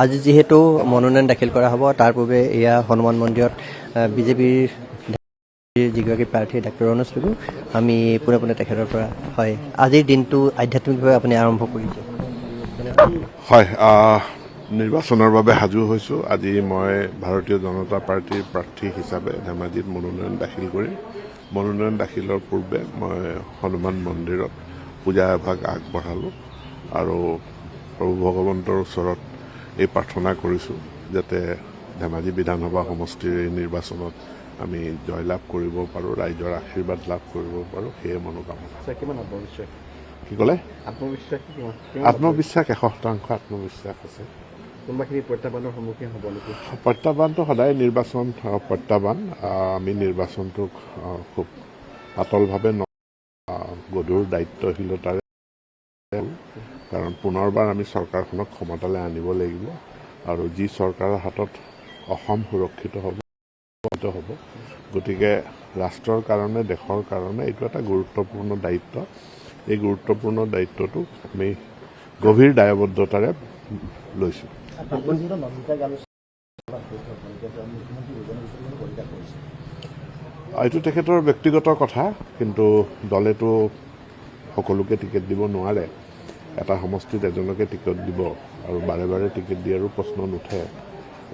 আজি যেহেতু মনোনয়ন দাখিল কৰা হ'ব তাৰ পূৰ্বে এয়া হনুমান মন্দিৰত বিজেপিৰ যিগৰাকী প্ৰাৰ্থী ডাক্তৰ ৰণোজ পেগু আমি পোনে পোনে তেখেতৰ পৰা হয় আজিৰ দিনটো আধ্যাত্মিকভাৱে আপুনি আৰম্ভ কৰিছে হয় নিৰ্বাচনৰ বাবে সাজু হৈছোঁ আজি মই ভাৰতীয় জনতা পাৰ্টীৰ প্ৰাৰ্থী হিচাপে ধেমাজিত মনোনয়ন দাখিল কৰিম মনোনয়ন দাখিলৰ পূৰ্বে মই হনুমান মন্দিৰত পূজা এভাগ আগবঢ়ালোঁ আৰু প্ৰভু ভগৱন্তৰ ওচৰত এই প্ৰাৰ্থনা কৰিছোঁ যাতে ধেমাজি বিধানসভা সমষ্টিৰ এই নিৰ্বাচনত আমি জয়লাভ কৰিব পাৰোঁ ৰাইজৰ আশীৰ্বাদ লাভ কৰিব পাৰোঁ সেয়ে মনোকামনা কি ক'লে আত্মবিশ্বাস 100% আত্মবিশ্বাস আছে কোনোবাখিনি প্ৰত্যাহ্বানৰ সন্মুখীন হ'ব নেকি প্ৰত্যাহ্বানটো সদায় নিৰ্বাচন প্ৰত্যাহ্বান আমি নিৰ্বাচনটোক খুব পাতলভাৱে গধুৰ দায়িত্বশীলতাৰে কাৰণ পুনৰবাৰ আমি চৰকাৰখনক ক্ষমতালৈ আনিব লাগিব আৰু যি চৰকাৰৰ হাতত অসম সুৰক্ষিত হ'ব গতিকে ৰাষ্ট্ৰৰ কাৰণে দেশৰ কাৰণে এইটো এটা গুৰুত্বপূৰ্ণ দায়িত্ব এই গুৰুত্বপূৰ্ণ দায়িত্বটো আমি গভীৰ দায়বদ্ধতাৰে লৈছোঁ এইটো তেখেতৰ ব্যক্তিগত কথা কিন্তু দলেতো সকলোকে টিকেট দিব নোৱাৰে এটা সমষ্টিত এজনকে টিকেট দিব আৰু বাৰে বাৰে টিকেট দিয়াৰো প্ৰশ্ন নুঠে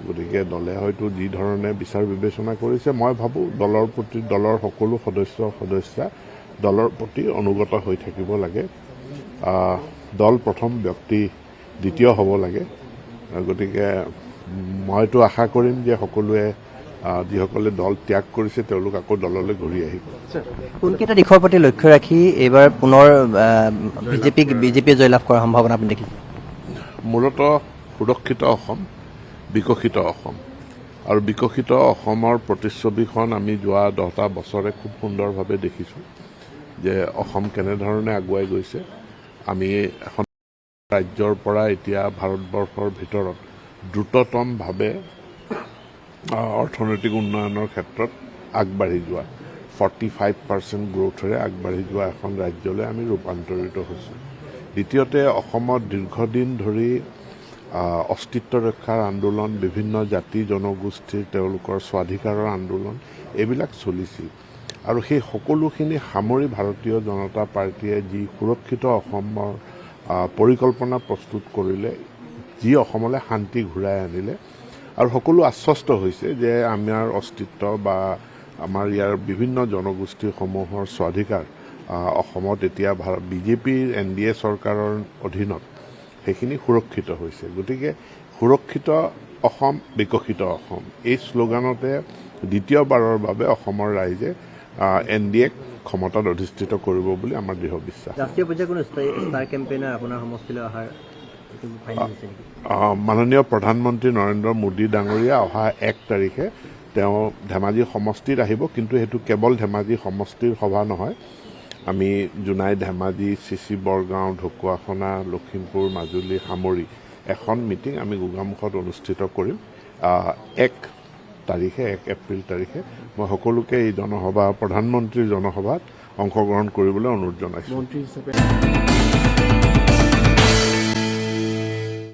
গতিকে দলে হয়তো যি ধৰণে বিচাৰ বিবেচনা কৰিছে মই ভাবোঁ দলৰ প্ৰতি দলৰ সকলো সদস্যা দলৰ প্ৰতি অনুগত হৈ থাকিব লাগে দল প্ৰথম ব্যক্তি দ্বিতীয় হ'ব লাগে গতিকে মইতো আশা কৰিম যে সকলোৱে যিসকলে দল ত্যাগ কৰিছে তেওঁলোক আকৌ দললৈ ঘূৰি আহিব কোনকেইটা দিশৰ প্ৰতি লক্ষ্য ৰাখি এইবাৰ পুনৰ বিজেপিয়ে জয়লাভ কৰাৰ সম্ভাৱনা আপুনি দেখিছে মূলতঃ সুৰক্ষিত অসম বিকশিত অসম আৰু বিকশিত অসমৰ প্ৰতিচ্ছবিখন আমি যোৱা 10টা বছৰে খুব সুন্দৰভাৱে দেখিছোঁ যে অসম কেনেধৰণে আগুৱাই গৈছে আমি এখন ৰাজ্যৰ পৰা এতিয়া ভাৰতবৰ্ষৰ ভিতৰত দ্ৰুততমভাৱে অৰ্থনৈতিক উন্নয়নৰ ক্ষেত্ৰত আগবাঢ়ি যোৱা 45% গ্ৰোথেৰে আগবাঢ়ি যোৱা এখন ৰাজ্যলৈ আমি ৰূপান্তৰিত হৈছোঁ দ্বিতীয়তে অসমত দীৰ্ঘদিন ধৰি অস্তিত্ব ৰক্ষাৰ আন্দোলন বিভিন্ন জাতি জনগোষ্ঠীৰ তেওঁলোকৰ স্বাধিকাৰৰ আন্দোলন এইবিলাক চলিছিল আৰু সেই সকলোখিনি সামৰি ভাৰতীয় জনতা পাৰ্টীয়ে যি সুৰক্ষিত অসমৰ পৰিকল্পনা প্ৰস্তুত কৰিলে যি অসমলৈ শান্তি ঘূৰাই আনিলে আৰু সকলো আশ্বস্ত হৈছে যে আমাৰ অস্তিত্ব বা আমাৰ ইয়াৰ বিভিন্ন জনগোষ্ঠীসমূহৰ স্বাধিকাৰ অসমত এতিয়া বিজেপিৰ NDA চৰকাৰৰ অধীনত সেইখিনি সুৰক্ষিত হৈছে গতিকে সুৰক্ষিত অসম বিকশিত অসম এই শ্লোগানতে দ্বিতীয়বাৰৰ বাবে অসমৰ ৰাইজে NDAক ক্ষমতাত অধিষ্ঠিত কৰিব বুলি আমাৰ দৃঢ় বিশ্বাস ৰাষ্ট্ৰীয় পৰ্যায়ৰ কোনো ষ্টাৰ কেম্পেইনাৰ আপোনাৰ সমষ্টিলৈ অহাৰ মাননীয় প্ৰধানমন্ত্ৰী নৰেন্দ্ৰ মোদী ডাঙৰীয়া অহা 1 তাৰিখে তেওঁ ধেমাজি সমষ্টিত আহিব কিন্তু সেইটো কেৱল ধেমাজি সমষ্টিৰ সভা নহয় আমি জোনাই ধেমাজি CC বৰগাঁও ঢকুৱাখনা লখিমপুৰ মাজুলী সামৰি এখন মিটিং আমি গোগামুখত অনুষ্ঠিত কৰিম 1 এপ্ৰিল তাৰিখে মই সকলোকে এই জনসভা প্ৰধানমন্ত্ৰীৰ জনসভাত অংশগ্ৰহণ কৰিবলৈ অনুৰোধ জনাইছোঁ